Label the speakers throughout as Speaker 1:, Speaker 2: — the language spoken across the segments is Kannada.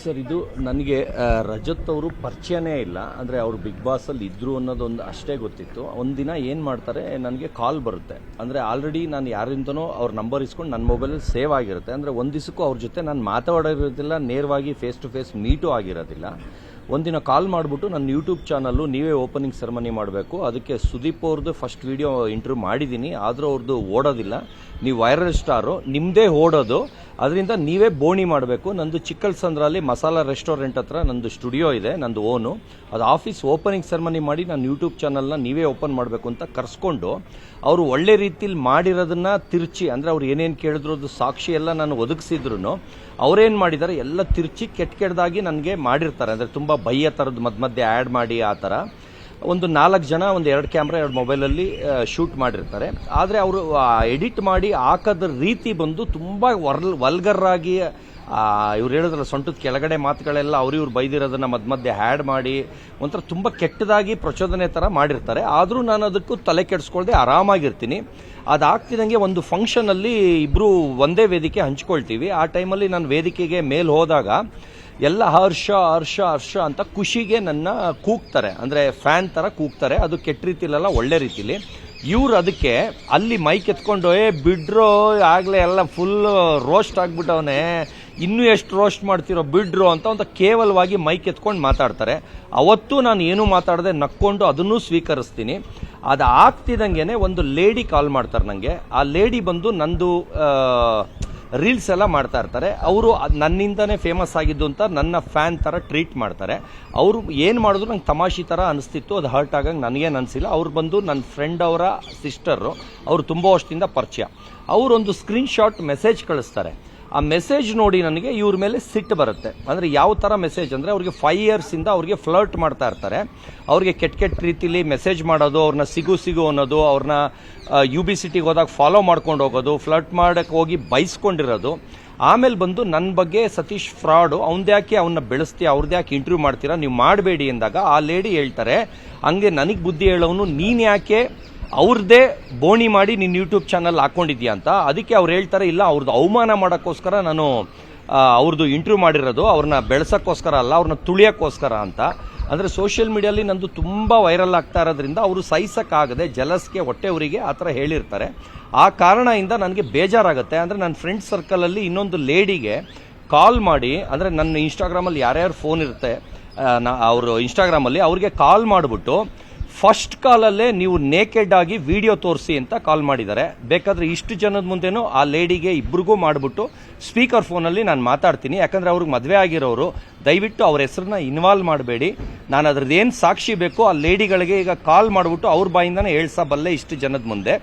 Speaker 1: ಸರ್, ಇದು ನನಗೆ ರಜತ್ ಅವರು ಪರಿಚಯನೇ ಇಲ್ಲ. ಅಂದರೆ ಅವರು ಬಿಗ್ ಬಾಸಲ್ಲಿ ಇದ್ದರು ಅನ್ನೋದೊಂದು ಅಷ್ಟೇ ಗೊತ್ತಿತ್ತು. ಒಂದಿನ ಏನು ಮಾಡ್ತಾರೆ, ನನಗೆ ಕಾಲ್ ಬರುತ್ತೆ. ಅಂದರೆ ಆಲ್ರೆಡಿ ನಾನು ಯಾರಿಂದನೋ ಅವ್ರ ನಂಬರ್ ಇಸ್ಕೊಂಡು ನನ್ನ ಮೊಬೈಲಲ್ಲಿ ಸೇವ್ ಆಗಿರುತ್ತೆ. ಅಂದರೆ ಒಂದು ದಿವಸಕ್ಕೂ ಅವ್ರ ಜೊತೆ ನಾನು ಮಾತಾಡೋದಿರೋದಿಲ್ಲ, ನೇರವಾಗಿ ಫೇಸ್ ಟು ಫೇಸ್ ಮೀಟು ಆಗಿರೋದಿಲ್ಲ. ಒಂದಿನ ಕಾಲ್ ಮಾಡಿಬಿಟ್ಟು ನನ್ನ ಯೂಟ್ಯೂಬ್ ಚಾನಲ್ಲು ನೀವೇ ಓಪನಿಂಗ್ ಸೆರೆಮನಿ ಮಾಡಬೇಕು, ಅದಕ್ಕೆ ಸುದೀಪ್ ಅವ್ರದ್ದು ಫಸ್ಟ್ ವೀಡಿಯೋ ಇಂಟರ್ವ್ಯೂ ಮಾಡಿದ್ದೀನಿ, ಆದರೂ ಅವ್ರದ್ದು ಓಡೋದಿಲ್ಲ, ನೀವು ವೈರಲ್ ಸ್ಟಾರು, ನಿಮ್ಮದೇ ಓಡೋದು, ಅದರಿಂದ ನೀವೇ ಬೋಣಿ ಮಾಡಬೇಕು. ನಂದು ಚಿಕ್ಕಲ್ಸಂದ್ರಲ್ಲಿ ಮಸಾಲಾ ರೆಸ್ಟೋರೆಂಟ್ ಹತ್ರ ನಂದು ಸ್ಟುಡಿಯೋ ಇದೆ, ನಂದು ಓನು. ಅದು ಆಫೀಸ್ ಓಪನಿಂಗ್ ಸೆರೆಮನಿ ಮಾಡಿ ನನ್ನ ಯೂಟ್ಯೂಬ್ ಚಾನಲ್ನ ನೀವೇ ಓಪನ್ ಮಾಡಬೇಕು ಅಂತ ಕರೆಸ್ಕೊಂಡು ಅವರು ಒಳ್ಳೆ ರೀತಿಲಿ ಮಾಡಿರೋದನ್ನ ತಿರ್ಚಿ, ಅಂದರೆ ಅವ್ರು ಏನೇನು ಕೇಳಿದ್ರು ಅದು ಸಾಕ್ಷಿ ಎಲ್ಲ ನಾನು ಒದಗಿಸಿದ್ರು ಅವರೇನು ಮಾಡಿದ್ದಾರೆ ಎಲ್ಲ ತಿರ್ಚಿ ಕೆಟ್ಟದಾಗಿ ನನಗೆ ಮಾಡಿರ್ತಾರೆ. ಅಂದರೆ ತುಂಬ ಬೈಯ ಥರದ್ದು ಮಧ್ಯೆ ಆ್ಯಡ್ ಮಾಡಿ ಆ ಥರ ಒಂದು 4 ಜನ ಒಂದು 2 ಕ್ಯಾಮ್ರಾ 2 ಮೊಬೈಲಲ್ಲಿ ಶೂಟ್ ಮಾಡಿರ್ತಾರೆ. ಆದರೆ ಅವರು ಎಡಿಟ್ ಮಾಡಿ ಹಾಕೋದ್ರ ರೀತಿ ಬಂದು ತುಂಬ ವಲ್ಗರ್ರಾಗಿ, ಇವ್ರು ಹೇಳಿದ್ರಲ್ಲ ಸೊಂಟದ ಕೆಳಗಡೆ ಮಾತುಗಳೆಲ್ಲ ಇವ್ರು ಬೈದಿರೋದನ್ನ ಮಧ್ಯೆ ಹ್ಯಾಡ್ ಮಾಡಿ ಒಂಥರ ತುಂಬ ಕೆಟ್ಟದಾಗಿ ಪ್ರಚೋದನೆ ಥರ ಮಾಡಿರ್ತಾರೆ. ಆದರೂ ನಾನು ಅದಕ್ಕೂ ತಲೆ ಕೆಡಿಸ್ಕೊಳ್ದೆ ಆರಾಮಾಗಿರ್ತೀನಿ. ಅದಾಗ್ತಿದ್ದಂಗೆ ಒಂದು ಫಂಕ್ಷನಲ್ಲಿ ಇಬ್ಬರು ಒಂದೇ ವೇದಿಕೆ ಹಂಚ್ಕೊಳ್ತೀವಿ. ಆ ಟೈಮಲ್ಲಿ ನಾನು ವೇದಿಕೆಗೆ ಮೇಲೆ ಹೋದಾಗ ಎಲ್ಲ ಹರ್ಷ ಹರ್ಷ ಹರ್ಷ ಅಂತ ಖುಷಿಗೆ ನನ್ನ ಕೂಗ್ತಾರೆ, ಅಂದರೆ ಫ್ಯಾನ್ ಥರ ಕೂಗ್ತಾರೆ. ಅದು ಕೆಟ್ಟ ರೀತಿಲೆಲ್ಲ ಒಳ್ಳೆ ರೀತಿಲಿ. ಇವ್ರು ಅದಕ್ಕೆ ಅಲ್ಲಿ ಮೈಕ್ ಎತ್ಕೊಂಡು ಬಿಡ್ರೋ, ಆಗಲೇ ಎಲ್ಲ ಫುಲ್ ರೋಸ್ಟ್ ಆಗಿಬಿಟ್ಟವನೇ, ಇನ್ನೂ ಎಷ್ಟು ರೋಸ್ಟ್ ಮಾಡ್ತಿರೋ ಬಿಡ್ರು ಅಂತ ಒಂದು ಕೇವಲವಾಗಿ ಮೈಕ್ ಎತ್ಕೊಂಡು ಮಾತಾಡ್ತಾರೆ. ಅವತ್ತು ನಾನು ಏನೂ ಮಾತಾಡದೆ ನಕ್ಕೊಂಡು ಅದನ್ನೂ ಸ್ವೀಕರಿಸ್ತೀನಿ. ಅದು ಆಗ್ತಿದ್ದಂಗೆ ಒಂದು ಲೇಡಿ ಕಾಲ್ ಮಾಡ್ತಾರೆ ನನಗೆ. ಆ ಲೇಡಿ ಬಂದು ನಂದು ರೀಲ್ಸ್ ಎಲ್ಲ ಮಾಡ್ತಾ ಇರ್ತಾರೆ. ಅವರು ನನ್ನಿಂದನೇ ಫೇಮಸ್ ಆಗಿದ್ದು ಅಂತ ನನ್ನ ಫ್ಯಾನ್ ಥರ ಟ್ರೀಟ್ ಮಾಡ್ತಾರೆ. ಅವರು ಏನು ಮಾಡಿದ್ರು ನಂಗೆ ತಮಾಷೆ ಥರ ಅನಿಸ್ತಿತ್ತು, ಅದು ಹರ್ಟ್ ಆಗಂಗೆ ನನಗೇನು ಅನಿಸಿಲ್ಲ. ಅವ್ರು ಬಂದು ನನ್ನ ಫ್ರೆಂಡ್ ಅವರ ಸಿಸ್ಟರು, ಅವರು ತುಂಬ ವರ್ಷದಿಂದ ಪರಿಚಯ. ಅವರೊಂದು ಸ್ಕ್ರೀನ್ಶಾಟ್ ಮೆಸೇಜ್ ಕಳಿಸ್ತಾರೆ. ಆ ಮೆಸೇಜ್ ನೋಡಿ ನನಗೆ ಇವ್ರ ಮೇಲೆ ಸಿಟ್ಟು ಬರುತ್ತೆ. ಅಂದರೆ ಯಾವ ಥರ ಮೆಸೇಜ್ ಅಂದರೆ, ಅವ್ರಿಗೆ 5 ಇಯರ್ಸಿಂದ ಅವ್ರಿಗೆ ಫ್ಲರ್ಟ್ ಮಾಡ್ತಾ ಇರ್ತಾರೆ. ಅವ್ರಿಗೆ ಕೆಟ್ಟ ರೀತಿಲಿ ಮೆಸೇಜ್ ಮಾಡೋದು, ಅವ್ರನ್ನ ಸಿಗು ಅನ್ನೋದು, ಅವ್ರನ್ನ UBCTಗೆ ಹೋದಾಗ ಫಾಲೋ ಮಾಡ್ಕೊಂಡು ಹೋಗೋದು, ಫ್ಲರ್ಟ್ ಮಾಡೋಕ್ಕೆ ಹೋಗಿ ಬೈಸ್ಕೊಂಡಿರೋದು. ಆಮೇಲೆ ಬಂದು ನನ್ನ ಬಗ್ಗೆ ಸತೀಶ್ ಫ್ರಾಡು, ಅವ್ನ್ದ್ಯಾಕೆ ಅವನ್ನ ಬೆಳೆಸ್ತೀಯ, ಅವ್ರದ್ಯಾಕೆ ಇಂಟರ್ವ್ಯೂ ಮಾಡ್ತೀರಾ, ನೀವು ಮಾಡಬೇಡಿ ಎಂದಾಗ ಆ ಲೇಡಿ ಹೇಳ್ತಾರೆ, ಹಂಗೆ ನನಗೆ ಬುದ್ಧಿ ಹೇಳೋನು ನೀನು ಯಾಕೆ ಅವ್ರದ್ದೇ ಬೋಣಿ ಮಾಡಿ ನಿನ್ನ ಯೂಟ್ಯೂಬ್ ಚಾನಲ್ ಹಾಕ್ಕೊಂಡಿದ್ಯಾ ಅಂತ. ಅದಕ್ಕೆ ಅವ್ರು ಹೇಳ್ತಾರೆ, ಇಲ್ಲ ಅವ್ರದ್ದು ಅವಮಾನ ಮಾಡೋಕ್ಕೋಸ್ಕರ ನಾನು ಅವ್ರದ್ದು ಇಂಟರ್ವ್ಯೂ ಮಾಡಿರೋದು, ಅವ್ರನ್ನ ಬೆಳೆಸೋಕ್ಕೋಸ್ಕರ ಅಲ್ಲ, ಅವ್ರನ್ನ ತುಳಿಯೋಕ್ಕೋಸ್ಕರ ಅಂತ. ಅಂದರೆ ಸೋಷಿಯಲ್ ಮೀಡಿಯಲ್ಲಿ ನಂದು ತುಂಬ ವೈರಲ್ ಆಗ್ತಾ ಇರೋದ್ರಿಂದ ಅವರು ಸಹಿಸೋಕ್ಕಾಗದೆ ಜಲಸ್ಗೆ ಹೊಟ್ಟೆವರಿಗೆ ಆ ಥರ ಹೇಳಿರ್ತಾರೆ. ಆ ಕಾರಣದಿಂದ ನನಗೆ ಬೇಜಾರಾಗುತ್ತೆ. ಅಂದರೆ ನನ್ನ ಫ್ರೆಂಡ್ ಸರ್ಕಲಲ್ಲಿ ಇನ್ನೊಂದು ಲೇಡಿಗೆ ಕಾಲ್ ಮಾಡಿ, ಅಂದರೆ ನನ್ನ ಇನ್ಸ್ಟಾಗ್ರಾಮಲ್ಲಿ ಯಾರ್ಯಾರು ಫೋನ್ ಇರುತ್ತೆ ಅವರು ಇನ್ಸ್ಟಾಗ್ರಾಮಲ್ಲಿ, ಅವ್ರಿಗೆ ಕಾಲ್ ಮಾಡಿಬಿಟ್ಟು ಫಸ್ಟ್ ಕಾಲಲ್ಲೇ ನೀವು ನೇಕೆಡ್ ಆಗಿ ವಿಡಿಯೋ ತೋರಿಸಿ ಅಂತ ಕಾಲ್ ಮಾಡಿದ್ದಾರೆ. ಬೇಕಾದರೆ ಇಷ್ಟು ಜನದ ಮುಂದೆನೂ ಆ ಲೇಡಿಗೆ ಇಬ್ಬರಿಗೂ ಮಾಡಿಬಿಟ್ಟು ಸ್ಪೀಕರ್ ಫೋನಲ್ಲಿ ನಾನು ಮಾತಾಡ್ತೀನಿ. ಯಾಕಂದರೆ ಅವ್ರಿಗೆ ಮದುವೆ ಆಗಿರೋರು, ದಯವಿಟ್ಟು ಅವ್ರ ಹೆಸರನ್ನ ಇನ್ವಾಲ್ವ್ ಮಾಡಬೇಡಿ. ನಾನು ಅದ್ರದ್ದು ಏನು ಸಾಕ್ಷಿ ಬೇಕು ಆ ಲೇಡಿಗಳಿಗೆ ಈಗ ಕಾಲ್ ಮಾಡಿಬಿಟ್ಟು ಅವ್ರ ಬಾಯಿಂದನೇ ಹೇಳ್ಸಬಲ್ಲೆ ಇಷ್ಟು ಜನದ ಮುಂದೆ.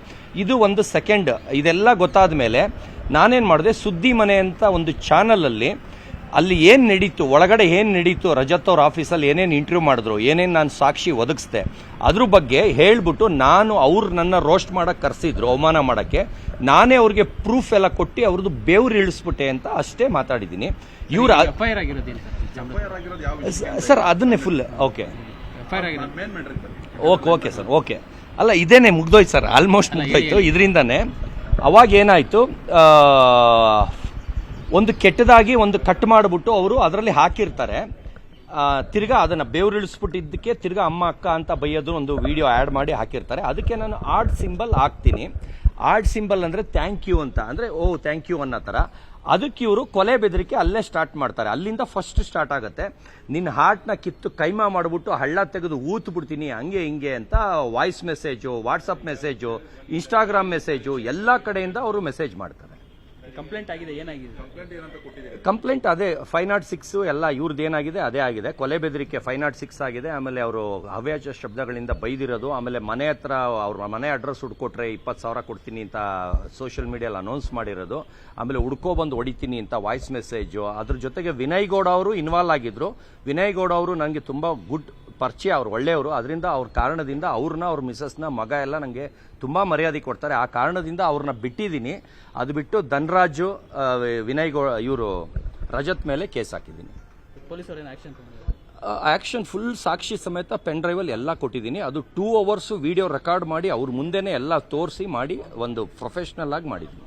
Speaker 1: ಇದು ಒಂದು ಸೆಕೆಂಡ್. ಇದೆಲ್ಲ ಗೊತ್ತಾದ ಮೇಲೆ ನಾನೇನು ಮಾಡಿದೆ, ಸುದ್ದಿ ಮನೆ ಅಂತ ಒಂದು ಚಾನಲಲ್ಲಿ ಅಲ್ಲಿ ಏನು ನಡೀತು, ಒಳಗಡೆ ಏನು ನಡೀತು, ರಜತ್ ಅವ್ರ ಆಫೀಸಲ್ಲಿ ಏನೇನು ಇಂಟರ್ವ್ಯೂ ಮಾಡಿದ್ರು, ಏನೇನು ನಾನು ಸಾಕ್ಷಿ ಒದಗಿಸ್ದೆ ಅದ್ರ ಬಗ್ಗೆ ಹೇಳ್ಬಿಟ್ಟು, ನಾನು ಅವ್ರು ನನ್ನ ರೋಸ್ಟ್ ಮಾಡೋಕ್ಕೆ ಕರೆಸಿದ್ರು ಅವಮಾನ ಮಾಡೋಕ್ಕೆ, ನಾನೇ ಅವ್ರಿಗೆ ಪ್ರೂಫ್ ಎಲ್ಲ ಕೊಟ್ಟು ಅವ್ರದ್ದು ಬೇವ್ರು ಇಳಿಸ್ಬಿಟ್ಟೆ ಅಂತ ಅಷ್ಟೇ ಮಾತಾಡಿದ್ದೀನಿ. ಇವ್ರು ಸರ್ ಅದನ್ನೇ full okay okay sir okay ಅಲ್ಲ ಇದೇನೆ ಮುಗ್ದೋಯ್ತು ಸರ್, ಆಲ್ಮೋಸ್ಟ್ ಮುಗ್ದೋಯ್ತು. ಇದರಿಂದಾನೆ ಅವಾಗ ಏನಾಯಿತು, ಒಂದು ಕೆಟ್ಟದಾಗಿ ಒಂದು ಕಟ್ ಮಾಡಿಬಿಟ್ಟು ಅವರು ಅದರಲ್ಲಿ ಹಾಕಿರ್ತಾರೆ. ತಿರ್ಗಾ ಅದನ್ನು ಬೇವ್ರಿಳಿಸ್ಬಿಟ್ಟಿದ್ದಕ್ಕೆ ತಿರ್ಗಾ ಅಮ್ಮ ಅಕ್ಕ ಅಂತ ಬೈಯೋದು ಒಂದು ವಿಡಿಯೋ ಆ್ಯಡ್ ಮಾಡಿ ಹಾಕಿರ್ತಾರೆ. ಅದಕ್ಕೆ ನಾನು ಆರ್ಟ್ ಸಿಂಬಲ್ ಹಾಕ್ತೀನಿ. ಆರ್ಟ್ ಸಿಂಬಲ್ ಅಂದರೆ ಥ್ಯಾಂಕ್ ಯು ಅಂತ, ಅಂದರೆ ಓ ಥ್ಯಾಂಕ್ ಯು ಅನ್ನೋ ಥರ. ಅದಕ್ಕೆ ಇವರು ಕೊಲೆ ಬೆದರಿಕೆ ಅಲ್ಲೇ ಸ್ಟಾರ್ಟ್ ಮಾಡ್ತಾರೆ. ಅಲ್ಲಿಂದ ಫಸ್ಟ್ ಸ್ಟಾರ್ಟ್ ಆಗುತ್ತೆ. ನಿನ್ನ ಹಾರ್ಟ್ನ ಕಿತ್ತು ಕೈಮಾ ಮಾಡಿಬಿಟ್ಟು ಹಳ್ಳ ತೆಗೆದು ಊತು ಬಿಡ್ತೀನಿ ಹಂಗೆ ಹಿಂಗೆ ಅಂತ voice message, WhatsApp message, Instagram message ಎಲ್ಲ ಕಡೆಯಿಂದ ಅವರು ಮೆಸೇಜ್ ಮಾಡ್ತಾರೆ.
Speaker 2: ಕಂಪ್ಲೇಂಟ್ ಆಗಿದೆ, ಏನಾಗಿದೆ
Speaker 1: ಕಂಪ್ಲೇಂಟ್? ಅದೇ 506 ಎಲ್ಲ ಇವ್ರದ್ದು ಏನಾಗಿದೆ ಅದೇ ಆಗಿದೆ. ಕೊಲೆ ಬೆದರಿಕೆ 506 ಆಗಿದೆ. ಆಮೇಲೆ ಅವರು ಹವ್ಯಾಜ ಶಬ್ದಗಳಿಂದ ಬೈದಿರೋದು, ಆಮೇಲೆ ಮನೆ ಹತ್ರ ಅವ್ರ ಮನೆ ಅಡ್ರೆಸ್ ಹುಡ್ಕೊಟ್ರೆ 20,000 ಕೊಡ್ತೀನಿ ಅಂತ ಸೋಷಿಯಲ್ ಮೀಡಿಯಲ್ಲಿ ಅನೌನ್ಸ್ ಮಾಡಿರೋದು, ಆಮೇಲೆ ಹುಡ್ಕೊಬಂದು ಹೊಡಿತೀನಿ ಅಂತ ವಾಯ್ಸ್ ಮೆಸೇಜು. ಅದ್ರ ಜೊತೆಗೆ ವಿನಯ್ ಗೌಡ ಅವರು ಇನ್ವಾಲ್ವ್ ಆಗಿದ್ರು. ವಿನಯ್ ಗೌಡ ಅವರು ನನಗೆ ತುಂಬ ಗುಡ್ ಪರಿಚಯ, ಅವ್ರು ಒಳ್ಳೆಯವರು. ಅದರಿಂದ ಅವ್ರ ಕಾರಣದಿಂದ ಅವ್ರನ್ನ, ಅವ್ರ ಮಿಸಸ್ನ, ಮಗ ಎಲ್ಲ ನನಗೆ ತುಂಬ ಮರ್ಯಾದೆ ಕೊಡ್ತಾರೆ. ಆ ಕಾರಣದಿಂದ ಅವ್ರನ್ನ ಬಿಟ್ಟಿದ್ದೀನಿ. ಅದು ಬಿಟ್ಟು ಧನರಾಜು, ವಿನಯ್ ಗೌಡ, ಇವರು ರಜತ್ ಮೇಲೆ ಕೇಸ್ ಹಾಕಿದ್ದೀನಿ.
Speaker 2: ಪೊಲೀಸರು ಏನು
Speaker 1: ಆಕ್ಷನ್ ಫುಲ್ ಸಾಕ್ಷಿ ಸಮೇತ ಪೆನ್ ಡ್ರೈವಲ್ಲಿ ಎಲ್ಲ ಕೊಟ್ಟಿದ್ದೀನಿ. ಅದು 2 ಅವರ್ಸು ವಿಡಿಯೋ ರೆಕಾರ್ಡ್ ಮಾಡಿ ಅವ್ರ ಮುಂದೆನೇ ಎಲ್ಲ ತೋರಿಸಿ ಮಾಡಿ ಒಂದು ಪ್ರೊಫೆಷ್ನಲ್ ಆಗಿ ಮಾಡಿದ್ದೀನಿ.